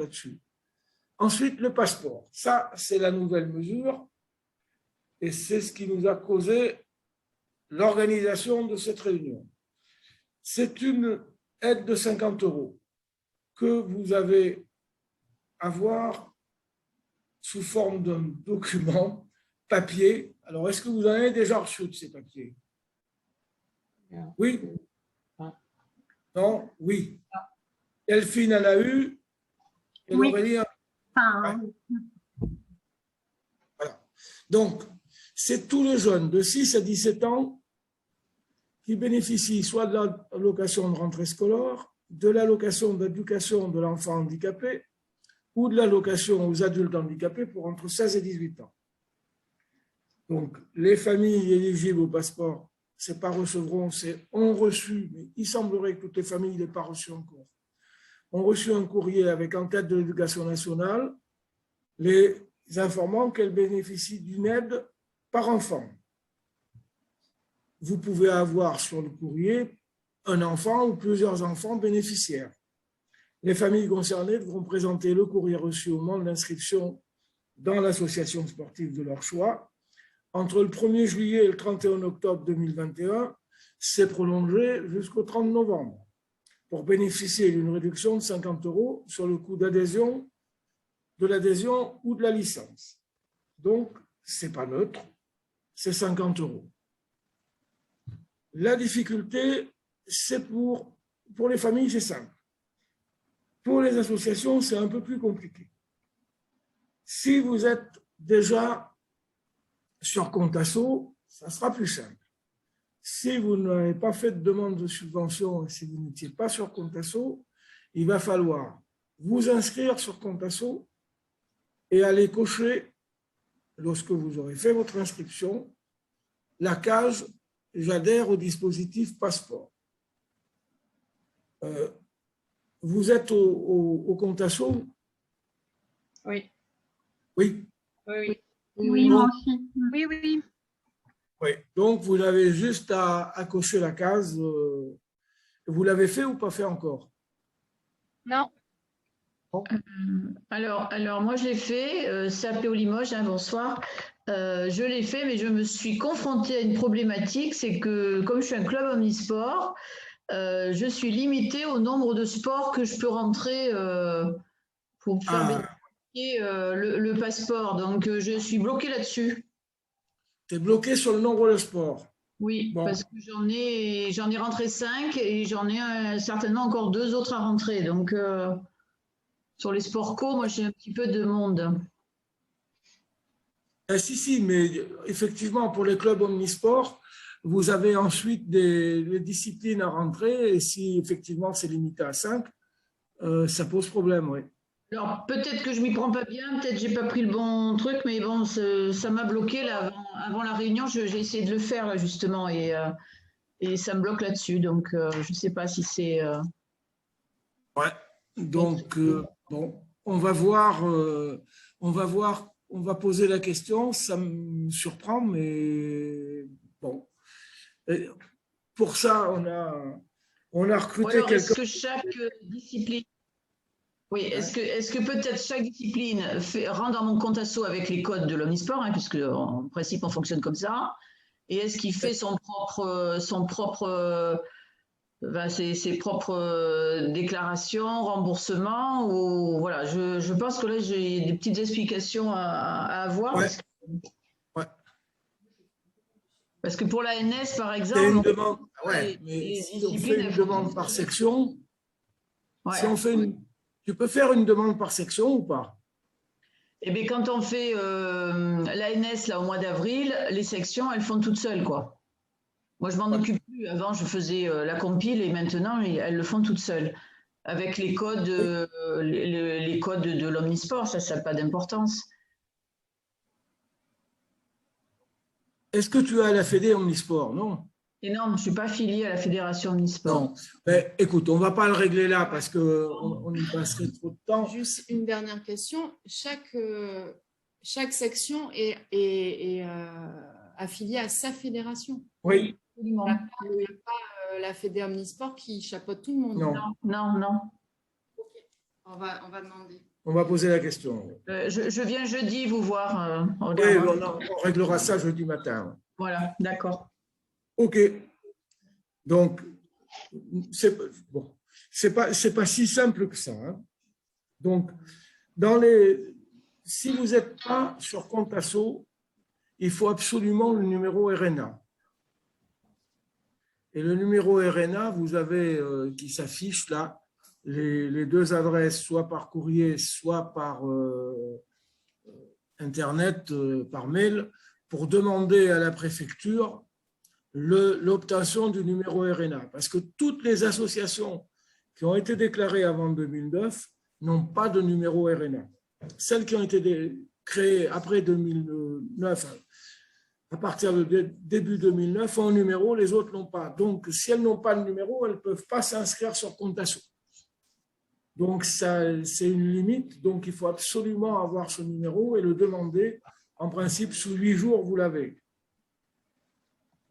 là-dessus. Ensuite, le passeport. Ça, c'est la nouvelle mesure et c'est ce qui nous a causé l'organisation de cette réunion. C'est une aide de 50 € que vous avez à voir sous forme d'un document papier. Alors, est-ce que vous en avez déjà reçu de ces papiers? Oui? Non? Oui. Delphine en a eu et Oui. Aurélie en a eu. Voilà. Donc, c'est tous les jeunes de 6 à 17 ans qui bénéficient soit de l'allocation de rentrée scolaire, de l'allocation d'éducation de l'enfant handicapé ou de l'allocation aux adultes handicapés pour entre 16 et 18 ans. Donc, les familles éligibles au passeport, c'est pas recevront, c'est ont reçu, mais il semblerait que toutes les familles n'aient pas reçu encore, ont reçu un courrier avec en tête de l'éducation nationale les informant qu'elles bénéficient d'une aide par enfant. Vous pouvez avoir sur le courrier un enfant ou plusieurs enfants bénéficiaires. Les familles concernées devront présenter le courrier reçu au moment de l'inscription dans l'association sportive de leur choix. Entre le 1er juillet et le 31 octobre 2021, c'est prolongé jusqu'au 30 novembre pour bénéficier d'une réduction de 50 € sur le coût d'adhésion, de l'adhésion ou de la licence. Donc, ce n'est pas neutre, c'est 50 €. La difficulté, c'est pour les familles, c'est simple. Pour les associations, c'est un peu plus compliqué. Si vous êtes déjà sur compte asso, ça sera plus simple. Si vous n'avez pas fait de demande de subvention et si vous n'étiez pas sur compte asso, il va falloir vous inscrire sur compte asso et aller cocher, lorsque vous aurez fait votre inscription, la case « J'adhère au dispositif passeport ». Vous êtes au compte asso? Oui. Oui. Oui. Oui, moi aussi. Oui, oui. Oui. Donc, vous avez juste à cocher la case. Vous l'avez fait ou pas fait encore? Non. Alors moi je l'ai fait, c'est appelé au Limoges, hein, bonsoir. Je l'ai fait, mais je me suis confrontée à une problématique, c'est que comme je suis un club omnisport, je suis limitée au nombre de sports que je peux rentrer pour faire bénéficier le passeport. Donc je suis bloquée là-dessus. Tu es bloqué sur le nombre de sports. Oui, bon. Parce que j'en ai rentré 5 et j'en ai certainement encore 2 autres à rentrer. Donc sur les sports co, moi j'ai un petit peu de monde. Si, mais effectivement, pour les clubs omnisports, vous avez ensuite des disciplines à rentrer et si effectivement c'est limité à 5, ça pose problème, oui. Alors peut-être que je m'y prends pas bien, peut-être j'ai pas pris le bon truc, mais bon, ça m'a bloqué là avant la réunion. J'ai essayé de le faire là justement et ça me bloque là-dessus. Donc je sais pas si c'est. Ouais. Donc bon, on va voir, on va poser la question. Ça me surprend, mais bon. Et pour ça, on a recruté quelqu'un. Est-ce que chaque discipline. Oui, est-ce que peut-être chaque discipline rentre dans mon compte asso avec les codes de l'omnisport, hein, puisque en principe on fonctionne comme ça, et est-ce qu'il fait ses propres déclarations, remboursements, ou voilà, je pense que là j'ai des petites explications à avoir. Ouais. Parce que pour l'ANS par exemple, une demande, mais si on fait une demande par section, si on fait tu peux faire une demande par section ou pas? Eh bien, quand on fait l'ANS là, au mois d'avril, les sections, elles font toutes seules, quoi. Moi, je m'en occupe plus. Avant, je faisais la compile et maintenant, elles le font toutes seules. Avec les codes, les codes de l'omnisport, ça n'a pas d'importance. Est-ce que tu as la Fédé Omnisport? Non. Et non, je ne suis pas affiliée à la Fédération Omnisport. Non. Mais, écoute, on ne va pas le régler là parce qu'on y passerait trop de temps. Juste une dernière question. Chaque section est affiliée à sa fédération. Oui. Il n'y a pas la Fédé Omnisport qui chapeaute tout le monde. Non. Non. Okay. On va demander. On va poser la question. Je viens jeudi vous voir. On Oui, regardera. on réglera ça jeudi matin. Voilà, d'accord. OK. Donc, bon, c'est pas si simple que ça, hein. Donc, si vous n'êtes pas sur compte asso, il faut absolument le numéro RNA. Et le numéro RNA, vous avez qui s'affiche là, les deux adresses, soit par courrier, soit par Internet, par mail, pour demander à la préfecture l'obtention du numéro RNA. Parce que toutes les associations qui ont été déclarées avant 2009 n'ont pas de numéro RNA. Celles qui ont été créées après 2009, à partir de début 2009, ont un numéro, les autres n'ont pas. Donc, si elles n'ont pas de numéro, elles ne peuvent pas s'inscrire sur compte asso. Donc, c'est une limite. Donc, il faut absolument avoir ce numéro et le demander. En principe, sous 8 jours, vous l'avez.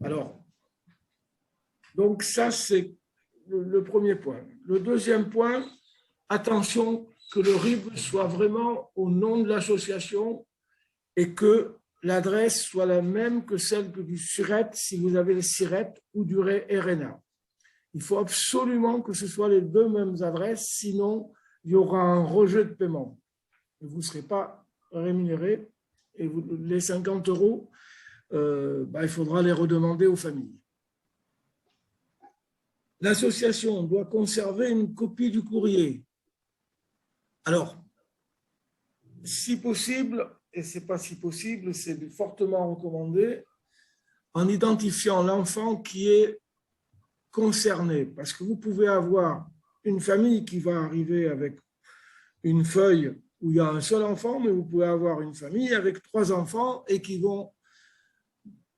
Alors, donc ça, c'est le premier point. Le deuxième point, attention que le RIB soit vraiment au nom de l'association et que l'adresse soit la même que celle du SIRET, si vous avez le SIRET, ou du RNA. Il faut absolument que ce soit les deux mêmes adresses, sinon il y aura un rejet de paiement. Vous ne serez pas rémunéré et les 50 €, il faudra les redemander aux familles. L'association doit conserver une copie du courrier. Alors, si possible, et ce n'est pas si possible, c'est fortement recommandé, en identifiant l'enfant qui est concerné. Parce que vous pouvez avoir une famille qui va arriver avec une feuille où il y a un seul enfant, mais vous pouvez avoir une famille avec 3 enfants et qui vont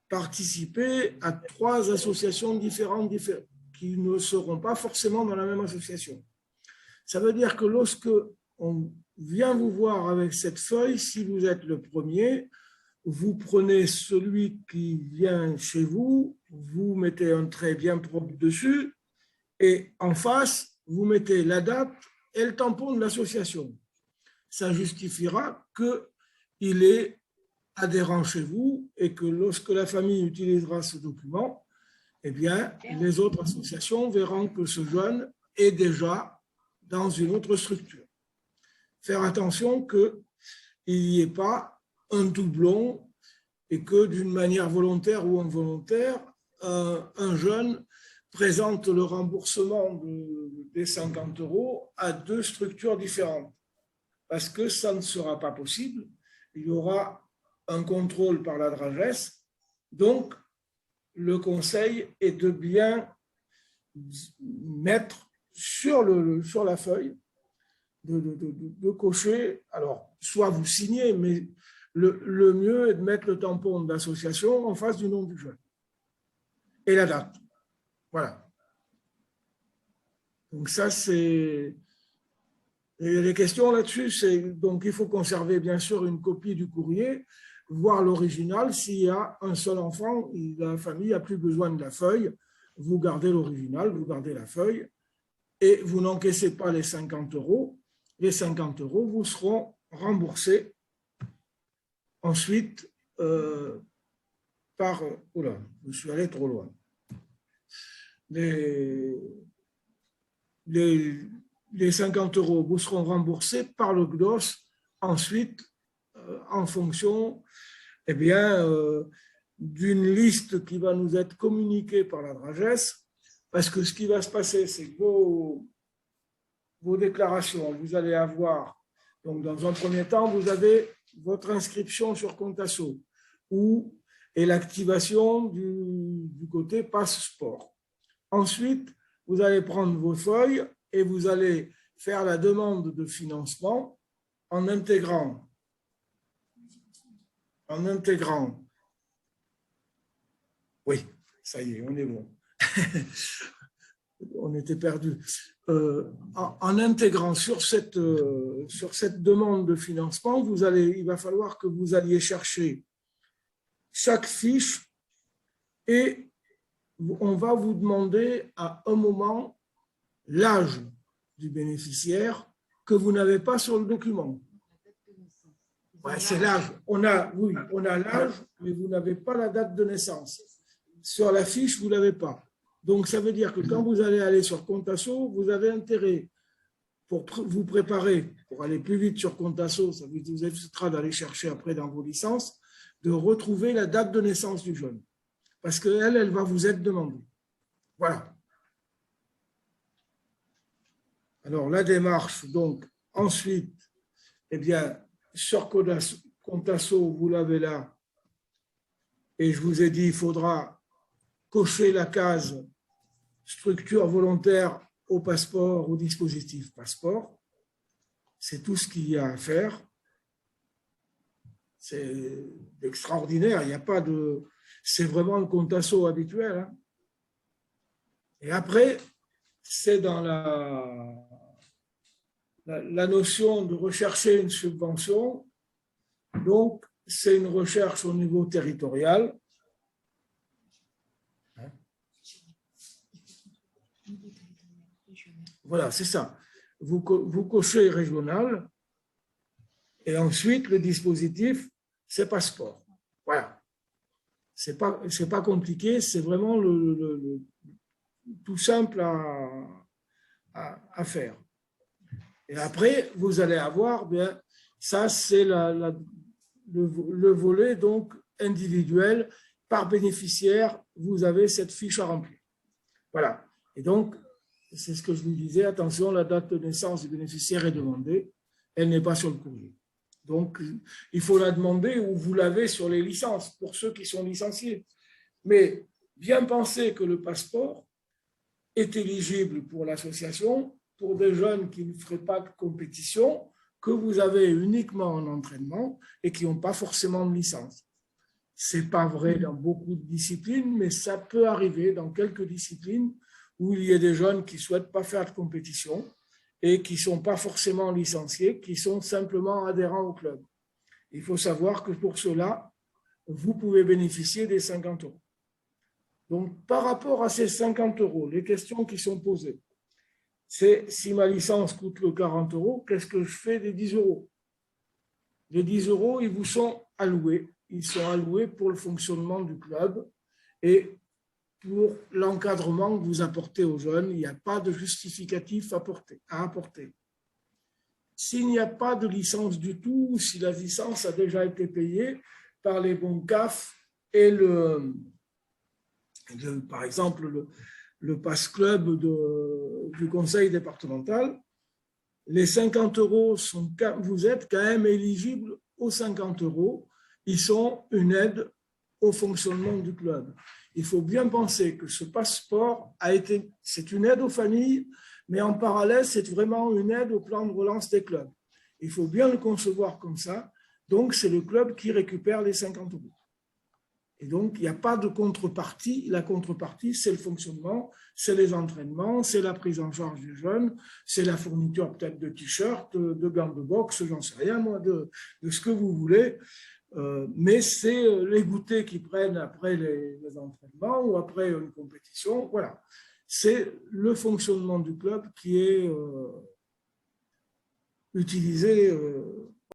participer à 3 associations différentes qui ne seront pas forcément dans la même association. Ça veut dire que lorsque on vient vous voir avec cette feuille, si vous êtes le premier, vous prenez celui qui vient chez vous, vous mettez un trait bien propre dessus et en face, vous mettez la date et le tampon de l'association. Ça justifiera qu'il est adhérent chez vous et que lorsque la famille utilisera ce document, eh bien, les autres associations verront que ce jeune est déjà dans une autre structure. Faire attention qu'il n'y ait pas un doublon et que d'une manière volontaire ou involontaire, un jeune présente le remboursement des 50 € à 2 structures différentes. Parce que ça ne sera pas possible. Il y aura un contrôle par la DRAGES. Donc, le conseil est de bien mettre sur la feuille, de cocher, alors, soit vous signez, mais le mieux est de mettre le tampon de l'association en face du nom du jeune. Et la date. Voilà. Donc ça, c'est... Et les questions là-dessus, c'est donc il faut conserver bien sûr une copie du courrier, voir l'original. S'il y a un seul enfant, la famille n'a plus besoin de la feuille. Vous gardez l'original, vous gardez la feuille et vous n'encaissez pas les 50 €. Les 50 € vous seront remboursés ensuite par... Oula, je suis allé trop loin. Les 50 € vous seront remboursés par le GDOS ensuite en fonction d'une liste qui va nous être communiquée par la DRAGES, parce que ce qui va se passer, c'est que vos déclarations, vous allez avoir, donc dans un premier temps, vous avez votre inscription sur compte asso et l'activation du côté Passeport. Ensuite, vous allez prendre vos feuilles et vous allez faire la demande de financement en intégrant, oui, ça y est, on est bon, on était perdu, en intégrant sur cette demande de financement, il va falloir que vous alliez chercher chaque fiche et on va vous demander à un moment l'âge du bénéficiaire que vous n'avez pas sur le document. Ouais, c'est l'âge. Oui, on a l'âge, mais vous n'avez pas la date de naissance. Sur la fiche, vous ne l'avez pas. Donc, ça veut dire que quand vous allez aller sur Contasso, vous avez intérêt, pour vous préparer, pour aller plus vite sur Contasso, ça vous évitera d'aller chercher après dans vos licences, de retrouver la date de naissance du jeune. Parce qu'elle, elle va vous être demandée. Voilà. Alors, la démarche, donc, ensuite, eh bien, sur Contasso, vous l'avez là, et je vous ai dit, il faudra cocher la case structure volontaire au passeport, au dispositif passeport. C'est tout ce qu'il y a à faire. C'est extraordinaire, il n'y a pas de... C'est vraiment le Contasso habituel. Hein. Et après, c'est dans la notion de rechercher une subvention. Donc, c'est une recherche au niveau territorial. Voilà, c'est ça. Vous cochez régional et ensuite le dispositif, c'est passeport. Voilà. C'est pas compliqué, c'est vraiment tout simple à faire. Et après, vous allez avoir, bien, ça c'est le volet donc individuel par bénéficiaire, vous avez cette fiche à remplir. Voilà. Et donc, c'est ce que je vous disais, attention, la date de naissance du bénéficiaire est demandée, elle n'est pas sur le courrier. Donc, il faut la demander ou vous l'avez sur les licences, pour ceux qui sont licenciés. Mais bien penser que le passeport est éligible pour l'association, pour des jeunes qui ne feraient pas de compétition, que vous avez uniquement en entraînement et qui n'ont pas forcément de licence. Ce n'est pas vrai dans beaucoup de disciplines, mais ça peut arriver dans quelques disciplines où il y a des jeunes qui ne souhaitent pas faire de compétition et qui ne sont pas forcément licenciés, qui sont simplement adhérents au club. Il faut savoir que pour cela, vous pouvez bénéficier des 50 €. Donc, par rapport à ces 50 €, les questions qui sont posées, c'est si ma licence coûte le 40 €, qu'est-ce que je fais des 10 €? Les 10 €, ils vous sont alloués. Ils sont alloués pour le fonctionnement du club et pour l'encadrement que vous apportez aux jeunes. Il n'y a pas de justificatif à apporter. S'il n'y a pas de licence du tout, si la licence a déjà été payée par les bons CAF et par exemple le Pass Club du conseil départemental, les 50 €, vous êtes quand même éligible aux 50 €. Ils sont une aide au fonctionnement du club. Il faut bien penser que ce passeport c'est une aide aux familles, mais en parallèle, c'est vraiment une aide au plan de relance des clubs. Il faut bien le concevoir comme ça. Donc, c'est le club qui récupère les 50 €. Et donc, il n'y a pas de contrepartie. La contrepartie, c'est le fonctionnement, c'est les entraînements, c'est la prise en charge des jeunes, c'est la fourniture peut-être de t-shirts, de gants de boxe, j'en sais rien, moi, de ce que vous voulez. Mais c'est les goûters qu'ils prennent après les entraînements ou après une compétition. Voilà. C'est le fonctionnement du club qui est utilisé